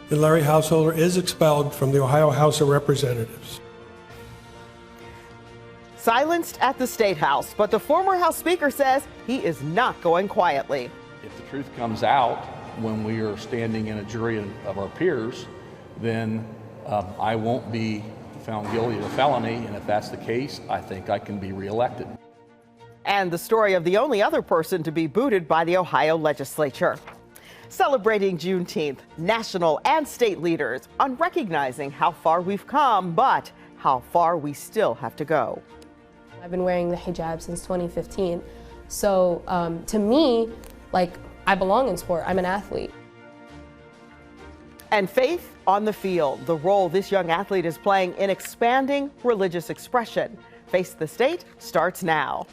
that Larry Householder is expelled from the Ohio House of Representatives. Silenced at the State House, but the former House Speaker says he is not going quietly. If the truth comes out when we are standing in a jury of our peers, then I won't be found guilty of a felony, and if that's the case, I think I can be reelected. And the story of the only other person to be booted by the Ohio legislature. Celebrating Juneteenth, national and state leaders on recognizing how far we've come, but how far we still have to go. I've been wearing the hijab since 2015. So to me, I belong in sport. I'm an athlete. And faith on the field, the role this young athlete is playing in expanding religious expression. Face the State starts now.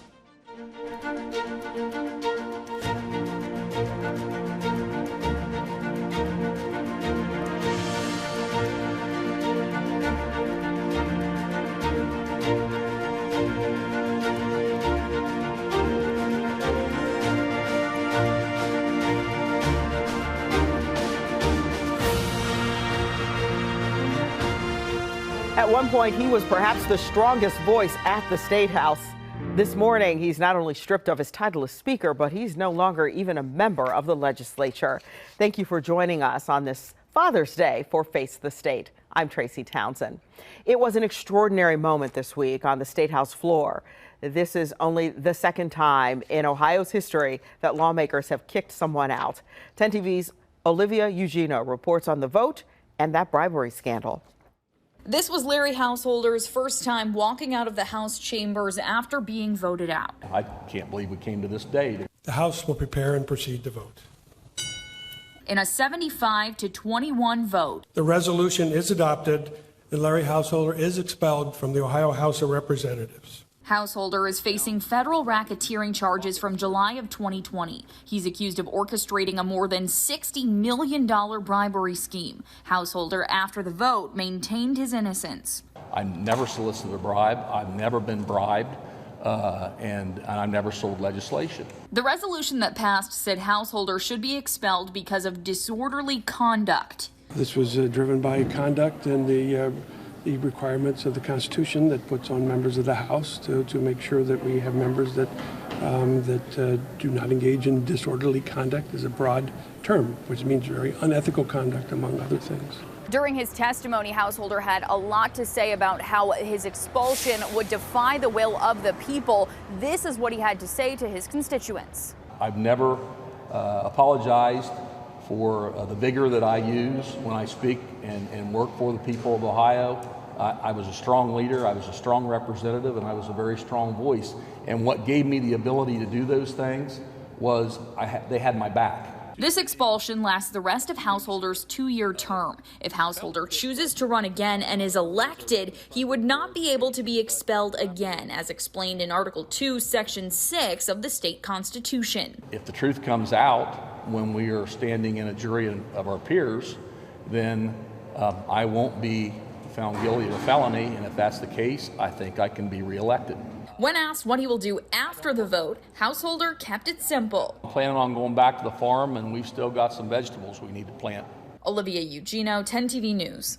At one point, he was perhaps the strongest voice at the State House. This morning, he's not only stripped of his title as Speaker, but he's no longer even a member of the legislature. Thank you for joining us on this Father's Day for Face the State. I'm Tracy Townsend. It was an extraordinary moment this week on the State House floor. This is only the second time in Ohio's history that lawmakers have kicked someone out. 10 TV's Olivia Eugenio reports on the vote and that bribery scandal. This was Larry Householder's first time walking out of the House chambers after being voted out. I can't believe we came to this day. The House will prepare and proceed to vote. In a 75-21 vote, The resolution is adopted and Larry Householder is expelled from the Ohio House of Representatives. Householder is facing federal racketeering charges from July of 2020. He's accused of orchestrating a more than $60 million bribery scheme. Householder, after the vote, maintained his innocence. I never solicited a bribe. I've never been bribed, and I've never sold legislation. The resolution that passed said Householder should be expelled because of disorderly conduct. This was driven by conduct and the requirements of the Constitution that puts on members of the House to make sure that we have members that do not engage in disorderly conduct is a broad term, which means very unethical conduct, among other things. During his testimony, Householder had a lot to say about how his expulsion would defy the will of the people. This is what he had to say to his constituents. I've never apologized for the vigor that I use when I speak and work for the people of Ohio. I was a strong leader, I was a strong representative, and I was a very strong voice. And what gave me the ability to do those things was they had my back. This expulsion lasts the rest of Householder's 2-year term. If Householder chooses to run again and is elected, he would not be able to be expelled again, as explained in Article 2, Section 6 of the state constitution. If the truth comes out when we are standing in a jury of our peers, then I won't be found guilty of a felony, and if that's the case, I think I can be reelected. When asked what he will do after the vote, Householder kept it simple. I'm planning on going back to the farm, and we've still got some vegetables we need to plant. Olivia Eugenio, 10 TV News.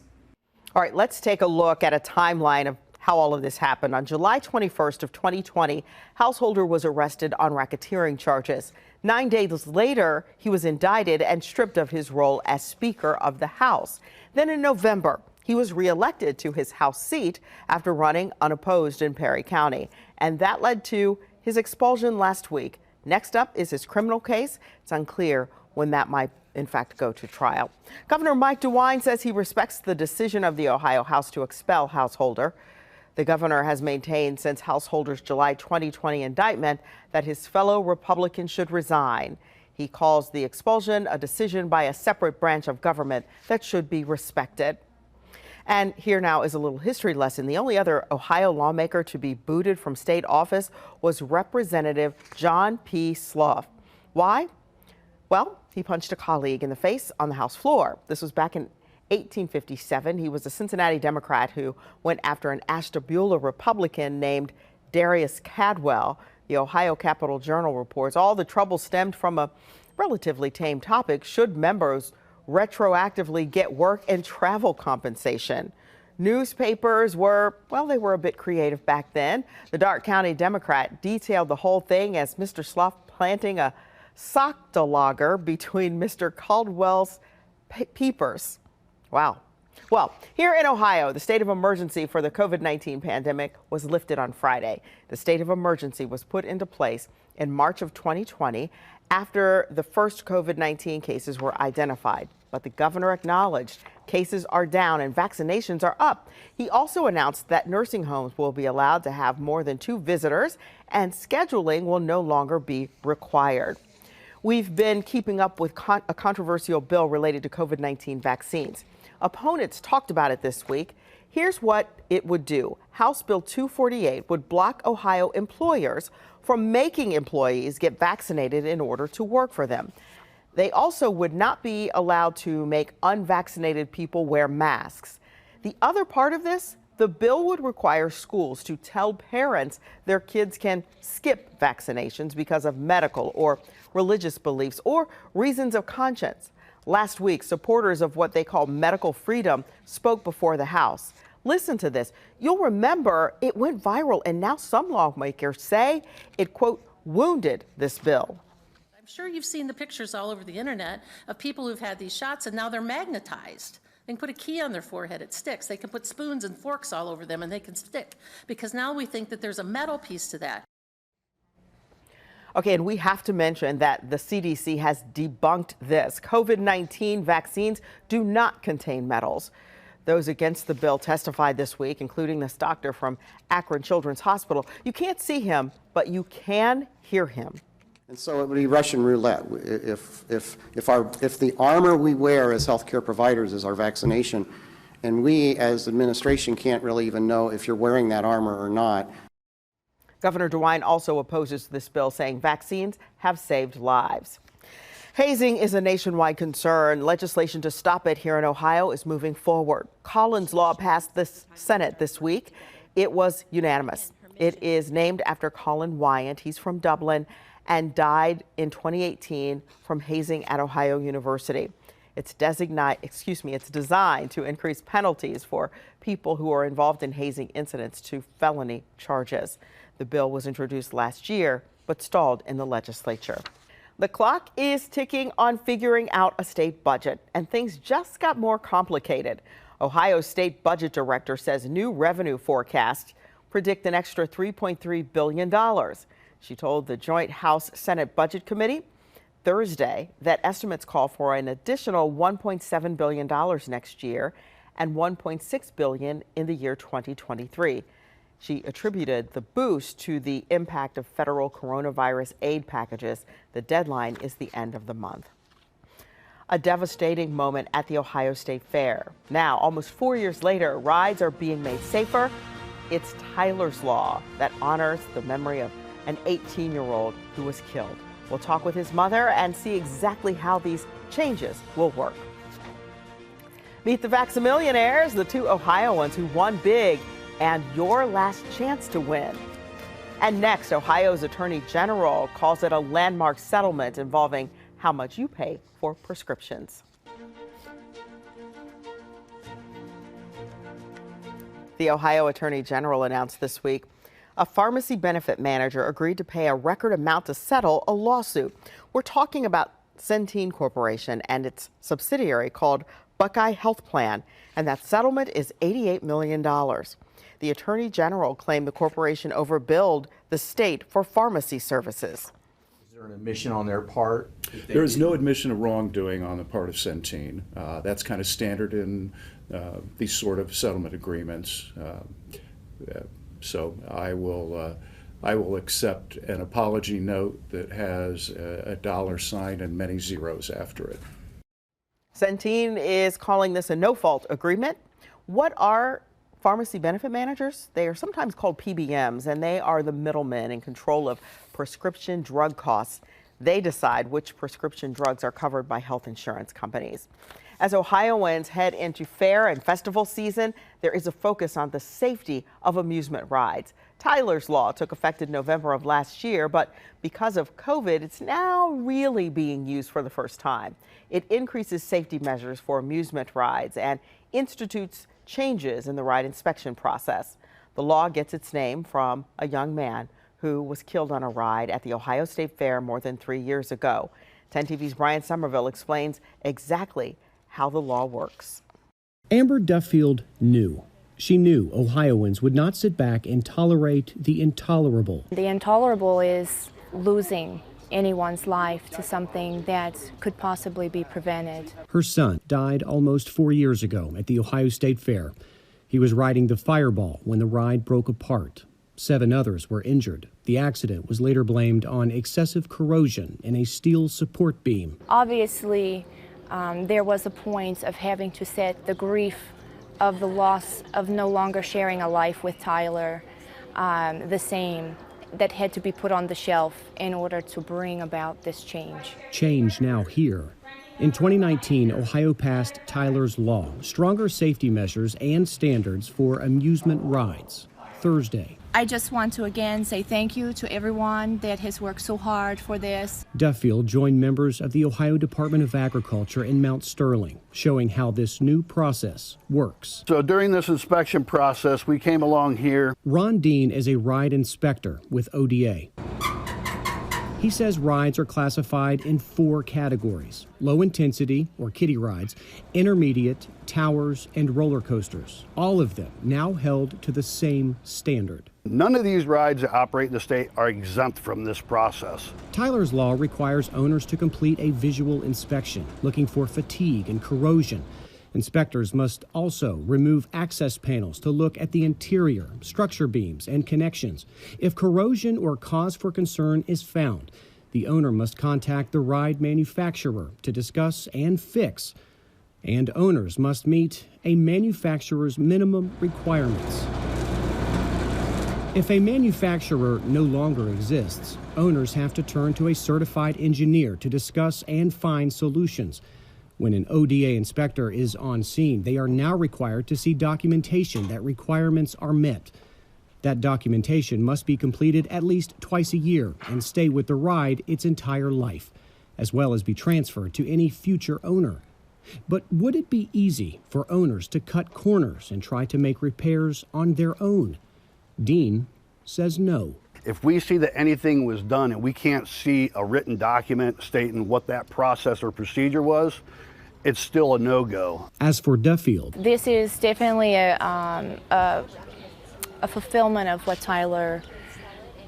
All right, let's take a look at a timeline of how all of this happened. On July 21st of 2020, Householder was arrested on racketeering charges. 9 days later, he was indicted and stripped of his role as Speaker of the House. Then in November, he was reelected to his House seat after running unopposed in Perry County. And that led to his expulsion last week. Next up is his criminal case. It's unclear when that might, in fact, go to trial. Governor Mike DeWine says he respects the decision of the Ohio House to expel Householder. The governor has maintained since Householder's July 2020 indictment that his fellow Republicans should resign. He calls the expulsion a decision by a separate branch of government that should be respected. And here now is a little history lesson. The only other Ohio lawmaker to be booted from state office was Representative John P. Slough. Why? Well, he punched a colleague in the face on the House floor. This was back in 1857. He was a Cincinnati Democrat who went after an Ashtabula Republican named Darius Cadwell. The Ohio Capitol Journal reports all the trouble stemmed from a relatively tame topic: should members retroactively get work and travel compensation. Newspapers were, well, they were a bit creative back then. The Darke County Democrat detailed the whole thing as Mr. Slough planting a sock-dolager between Mr. Caldwell's peepers. Wow. Well, here in Ohio, the state of emergency for the COVID-19 pandemic was lifted on Friday. The state of emergency was put into place in March of 2020 after the first COVID-19 cases were identified. But the governor acknowledged cases are down and vaccinations are up. He also announced that nursing homes will be allowed to have more than 2 visitors and scheduling will no longer be required. We've been keeping up with a controversial bill related to COVID-19 vaccines. Opponents talked about it this week. Here's what it would do. House Bill 248 would block Ohio employers from making employees get vaccinated in order to work for them. They also would not be allowed to make unvaccinated people wear masks. The other part of this, the bill would require schools to tell parents their kids can skip vaccinations because of medical or religious beliefs or reasons of conscience. Last week, supporters of what they call medical freedom spoke before the House. Listen to this. You'll remember it went viral, and now some lawmakers say it, quote, wounded this bill. I'm sure you've seen the pictures all over the internet of people who've had these shots and now they're magnetized. They can put a key on their forehead, it sticks. They can put spoons and forks all over them and they can stick because now we think that there's a metal piece to that. Okay, and we have to mention that the CDC has debunked this. COVID-19 vaccines do not contain metals. Those against the bill testified this week, including this doctor from Akron Children's Hospital. You can't see him, but you can hear him. And so it would be Russian roulette. If the armor we wear as healthcare providers is our vaccination, and we as administration can't really even know if you're wearing that armor or not. Governor DeWine also opposes this bill, saying vaccines have saved lives. Hazing is a nationwide concern. Legislation to stop it here in Ohio is moving forward. Collins Law passed the Senate this week. It was unanimous. It is named after Colin Wyant. He's from Dublin and died in 2018 from hazing at Ohio University. It's designed to increase penalties for people who are involved in hazing incidents to felony charges. The bill was introduced last year, but stalled in the legislature. The clock is ticking on figuring out a state budget, and things just got more complicated. Ohio's state budget director says new revenue forecasts predict an extra $3.3 billion. She told the Joint House-Senate Budget Committee Thursday that estimates call for an additional $1.7 billion next year and $1.6 billion in the year 2023. She attributed the boost to the impact of federal coronavirus aid packages. The deadline is the end of the month. A devastating moment at the Ohio State Fair. Now, almost 4 years later, rides are being made safer. It's Tyler's Law that honors the memory of an 18-year-old who was killed. We'll talk with his mother and see exactly how these changes will work. Meet the Vaxamillionaires, the 2 Ohioans who won big, and your last chance to win. And next, Ohio's Attorney General calls it a landmark settlement involving how much you pay for prescriptions. The Ohio Attorney General announced this week a pharmacy benefit manager agreed to pay a record amount to settle a lawsuit. We're talking about Centene Corporation and its subsidiary called Buckeye Health Plan, and that settlement is $88 million. The Attorney General claimed the corporation overbilled the state for pharmacy services. Is there an admission on their part? There is no admission of wrongdoing on the part of Centene. That's kind of standard in these sort of settlement agreements. So I will accept an apology note that has a $sign and many zeros after it. Centene is calling this a no-fault agreement. What are pharmacy benefit managers? They are sometimes called PBMs, and they are the middlemen in control of prescription drug costs. They decide which prescription drugs are covered by health insurance companies. As Ohioans head into fair and festival season, there is a focus on the safety of amusement rides. Tyler's Law took effect in November of last year, but because of COVID, it's now really being used for the first time. It increases safety measures for amusement rides and institutes changes in the ride inspection process. The law gets its name from a young man who was killed on a ride at the Ohio State Fair more than 3 years ago. 10 TV's Brian Somerville explains exactly how the law works. Amber Duffield knew. She knew Ohioans would not sit back and tolerate the intolerable. The intolerable is losing anyone's life to something that could possibly be prevented. Her son died almost 4 years ago at the Ohio State Fair. He was riding the Fireball when the ride broke apart. 7 others were injured. The accident was later blamed on excessive corrosion in a steel support beam. Obviously, there was a point of having to set the grief of the loss of no longer sharing a life with Tyler the same, that had to be put on the shelf in order to bring about this change. Change now here. In 2019, Ohio passed Tyler's Law, stronger safety measures and standards for amusement rides. Thursday, I just want to again say thank you to everyone that has worked so hard for this. Duffield joined members of the Ohio Department of Agriculture in Mount Sterling, showing how this new process works. So during this inspection process, we came along here. Ron Dean is a ride inspector with ODA. He says rides are classified in 4 categories: low intensity, or kiddie rides, intermediate, towers, and roller coasters. All of them now held to the same standard. None of these rides that operate in the state are exempt from this process. Tyler's Law requires owners to complete a visual inspection, looking for fatigue and corrosion. Inspectors must also remove access panels to look at the interior, structure beams, and connections. If corrosion or cause for concern is found, the owner must contact the ride manufacturer to discuss and fix. And owners must meet a manufacturer's minimum requirements. If a manufacturer no longer exists, owners have to turn to a certified engineer to discuss and find solutions. When an ODA inspector is on scene, they are now required to see documentation that requirements are met. That documentation must be completed at least twice a year and stay with the ride its entire life, as well as be transferred to any future owner. But would it be easy for owners to cut corners and try to make repairs on their own? Dean says no. If we see that anything was done and we can't see a written document stating what that process or procedure was, it's still a no-go. As for Duffield, This is definitely a fulfillment of what Tyler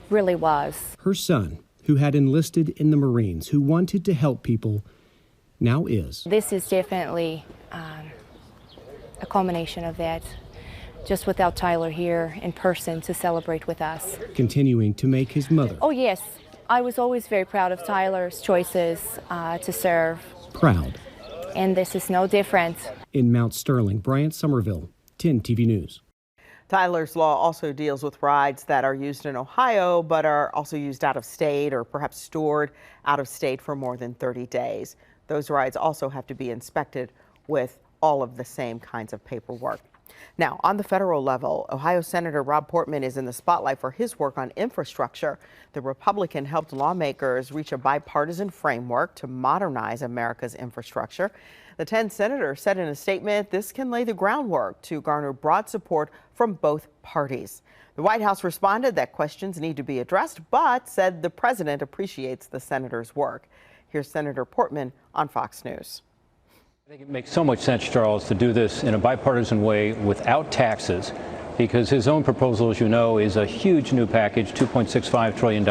really was. her son, who had enlisted in the Marines, who wanted to help people, now is. This is definitely a culmination of that, just without Tyler here in person to celebrate with us. Continuing to make his mother Oh yes, I was always very proud of Tyler's choices to serve, proud. and this is no different. In Mount Sterling, Bryant Somerville, 10 TV News. Tyler's Law also deals with rides that are used in Ohio but are also used out of state or perhaps stored out of state for more than 30 days. Those rides also have to be inspected with all of the same kinds of paperwork. Now, on the federal level, Ohio Senator Rob Portman is in the spotlight for his work on infrastructure. The Republican helped lawmakers reach a bipartisan framework to modernize America's infrastructure. The 10 senators said in a statement this can lay the groundwork to garner broad support from both parties. The White House responded that questions need to be addressed, but said the president appreciates the senators' work. Here's Senator Portman on Fox News. I think it makes so much sense, Charles, to do this in a bipartisan way without taxes, because his own proposal, as you know, is a huge new package, $2.65 trillion,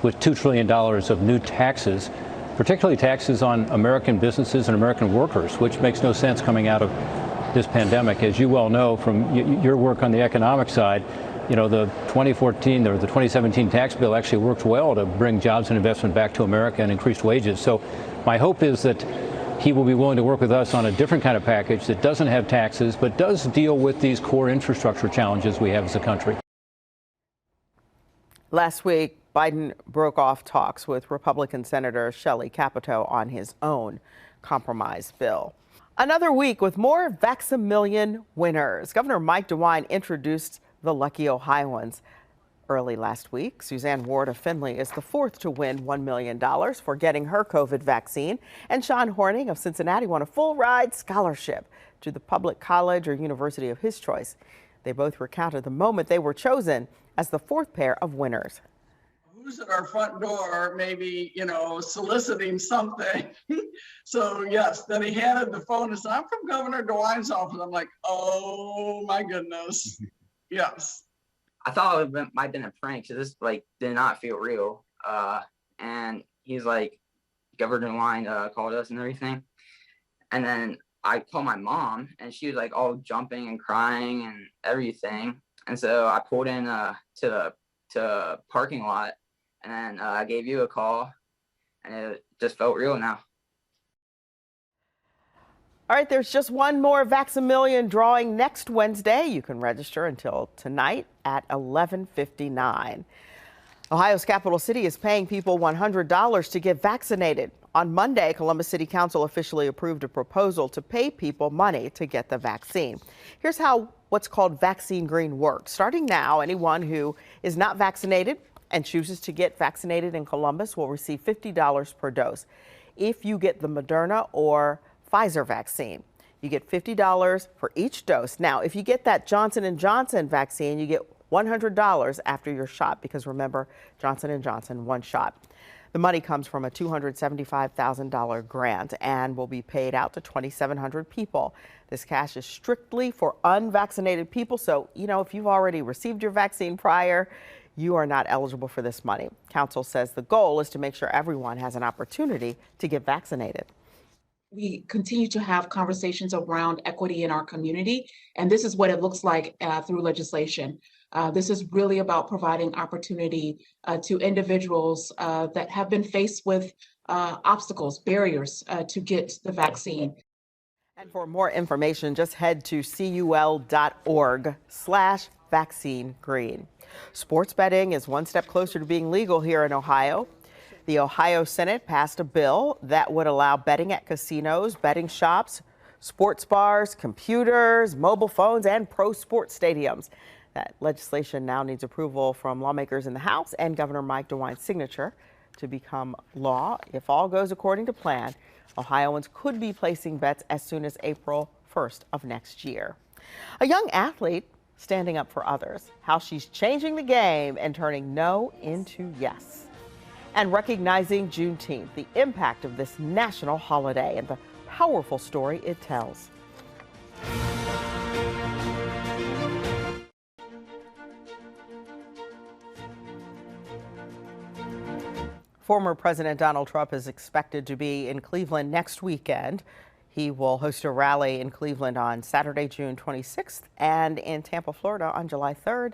with $2 trillion of new taxes, particularly taxes on American businesses and American workers, which makes no sense coming out of this pandemic. As you well know from your work on the economic side, you know, the 2014 or the 2017 tax bill actually worked well to bring jobs and investment back to America and increased wages. So my hope is that he will be willing to work with us on a different kind of package that doesn't have taxes, but does deal with these core infrastructure challenges we have as a country. Last week, Biden broke off talks with Republican Senator Shelley Capito on his own compromise bill. Another week with more Vax-A-Million winners. Governor Mike DeWine introduced the lucky Ohioans early last week. Suzanne Ward of Findlay is the fourth to win $1 million for getting her COVID vaccine. And Sean Horning of Cincinnati won a full ride scholarship to the public college or university of his choice. They both recounted the moment they were chosen as the fourth pair of winners. Who's at our front door, maybe, soliciting something. So yes, then he handed the phone and said, I'm from Governor DeWine's office. I'm like, oh my goodness. Yes. I thought it might have been a prank, so this did not feel real. And he's like, Governor DeWine called us and everything. And then I called my mom and she was like all jumping and crying and everything. And so I pulled in to the parking lot. And then I gave you a call, and it just felt real now. All right, there's just one more Vax-A-Million drawing next Wednesday. You can register until tonight at 11:59. Ohio's capital city is paying people $100 to get vaccinated. On Monday, Columbus City Council officially approved a proposal to pay people money to get the vaccine. Here's how what's called Vaccine Green works. Starting now, anyone who is not vaccinated and chooses to get vaccinated in Columbus will receive $50 per dose. If you get the Moderna or Pfizer vaccine, you get $50 for each dose. Now, if you get that Johnson & Johnson vaccine, you get $100 after your shot, because remember, Johnson & Johnson, one shot. The money comes from a $275,000 grant and will be paid out to 2,700 people. This cash is strictly for unvaccinated people, so, if you've already received your vaccine prior, you are not eligible for this money. Council says the goal is to make sure everyone has an opportunity to get vaccinated. We continue to have conversations around equity in our community, and this is what it looks like through legislation. This is really about providing opportunity to individuals that have been faced with obstacles, barriers to get the vaccine. And for more information, just head to cul.org/vaccinegreen. Sports betting is one step closer to being legal here in Ohio. The Ohio Senate passed a bill that would allow betting at casinos, betting shops, sports bars, computers, mobile phones, and pro sports stadiums. That legislation now needs approval from lawmakers in the House and Governor Mike DeWine's signature to become law. If all goes according to plan, Ohioans could be placing bets as soon as April 1st of next year. A young athlete standing up for others, how she's changing the game and turning no into yes. And recognizing Juneteenth, the impact of this national holiday and the powerful story it tells. Former President Donald Trump is expected to be in Cleveland next weekend. He will host a rally in Cleveland on Saturday, June 26th, and in Tampa, Florida on July 3rd.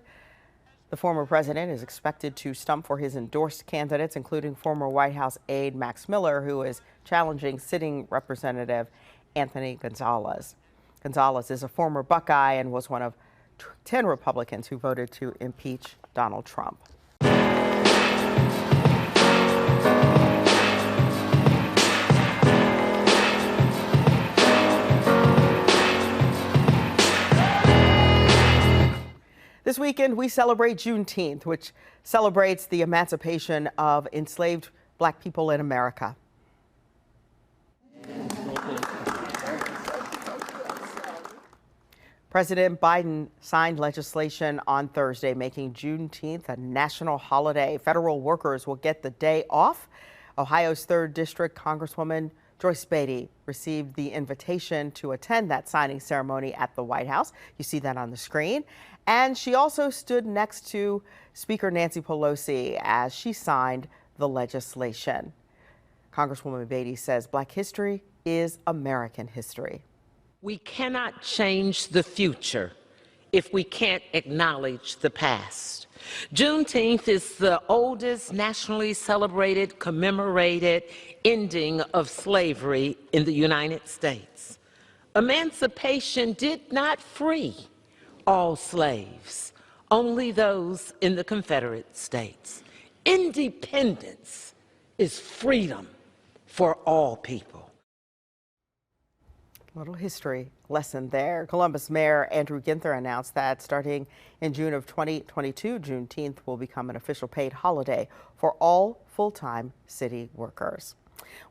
The former president is expected to stump for his endorsed candidates, including former White House aide Max Miller, who is challenging sitting Representative Anthony Gonzalez. Gonzalez is a former Buckeye and was one of 10 Republicans who voted to impeach Donald Trump. This weekend, we celebrate Juneteenth, which celebrates the emancipation of enslaved Black people in America. President Biden signed legislation on Thursday making Juneteenth a national holiday. Federal workers will get the day off. Ohio's 3rd District Congresswoman Joyce Beatty received the invitation to attend that signing ceremony at the White House. You see that on the screen. And she also stood next to Speaker Nancy Pelosi as she signed the legislation. Congresswoman Beatty says Black history is American history. We cannot change the future if we can't acknowledge the past. Juneteenth is the oldest nationally celebrated, commemorated ending of slavery in the United States. Emancipation did not free all slaves, only those in the Confederate States. Independence is freedom for all people. A little history lesson there. Columbus Mayor Andrew Ginther announced that starting in June of 2022, Juneteenth will become an official paid holiday for all full-time city workers.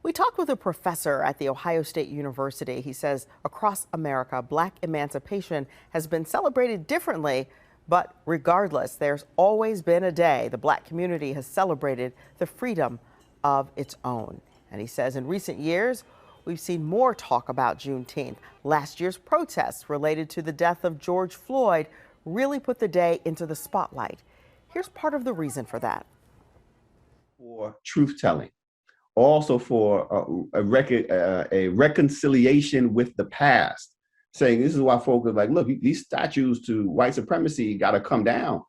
We talked with a professor at The Ohio State University. He says across America, Black emancipation has been celebrated differently, but regardless, there's always been a day the Black community has celebrated the freedom of its own. And he says in recent years, we've seen more talk about Juneteenth. Last year's protests related to the death of George Floyd really put the day into the spotlight. Here's part of the reason for that. For truth-telling, also for a reconciliation with the past, saying this is why folks are like, look, these statues to white supremacy got to come down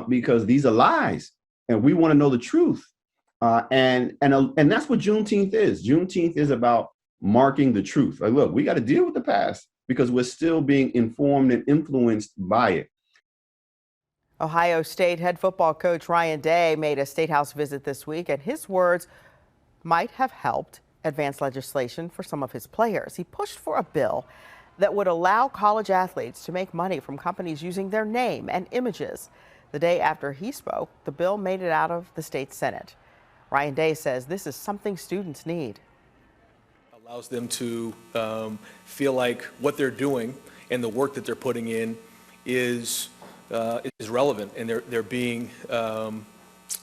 because these are lies, and we want to know the truth. And that's what Juneteenth is. Juneteenth is about marking the truth. Like, look, we got to deal with the past because we're still being informed and influenced by it. Ohio State head football coach Ryan Day made a State House visit this week, and his words might have helped advance legislation for some of his players. He pushed for a bill that would allow college athletes to make money from companies using their name and images. The day after he spoke, the bill made it out of the state Senate. Ryan Day says this is something students need. Allows them to feel like what they're doing and the work that they're putting in is relevant, and they're being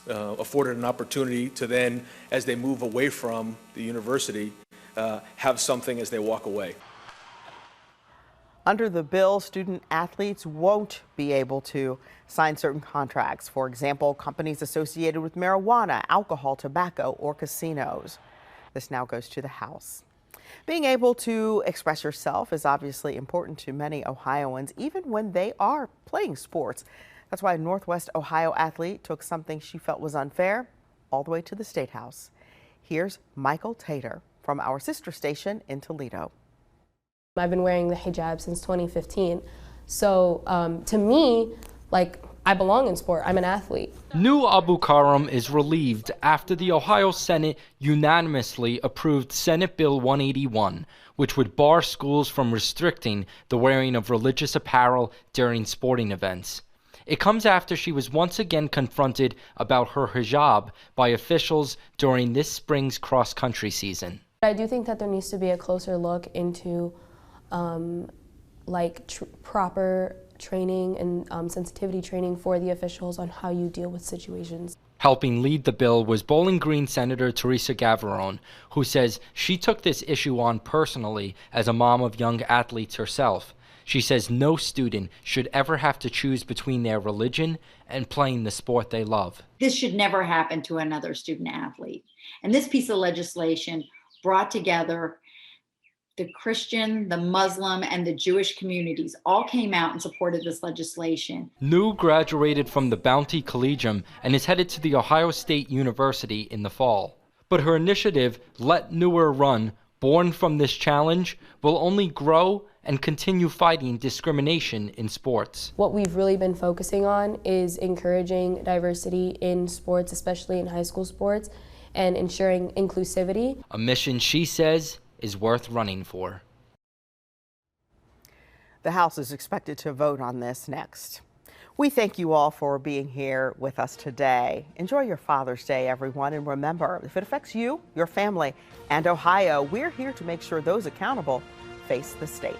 afforded an opportunity to then, as they move away from the university, have something as they walk away. Under the bill, student athletes won't be able to sign certain contracts. For example, companies associated with marijuana, alcohol, tobacco, or casinos. This now goes to the House. Being able to express yourself is obviously important to many Ohioans, even when they are playing sports. That's why a Northwest Ohio athlete took something she felt was unfair all the way to the State House. Here's Michael Tater from our sister station in Toledo. I've been wearing the hijab since 2015. So to me, like, I belong in sport. I'm an athlete. New Abu Karam is relieved after the Ohio Senate unanimously approved Senate Bill 181, which would bar schools from restricting the wearing of religious apparel during sporting events. It comes after she was once again confronted about her hijab by officials during this spring's cross-country season. I do think that there needs to be a closer look into proper training and sensitivity training for the officials on how you deal with situations. Helping lead the bill was Bowling Green Senator Teresa Gavarone, who says she took this issue on personally as a mom of young athletes herself. She says no student should ever have to choose between their religion and playing the sport they love. This should never happen to another student athlete. And this piece of legislation brought together the Christian, the Muslim, and the Jewish communities all came out and supported this legislation. New graduated from the Bounty Collegium and is headed to the Ohio State University in the fall. But her initiative, Let Newer Run, born from this challenge, will only grow and continue fighting discrimination in sports. What we've really been focusing on is encouraging diversity in sports, especially in high school sports, and ensuring inclusivity. A mission she says is worth running for. The House is expected to vote on this next. We thank you all for being here with us today. Enjoy your Father's Day, everyone, and remember, if it affects you, your family, and Ohio, we're here to make sure those accountable face the state.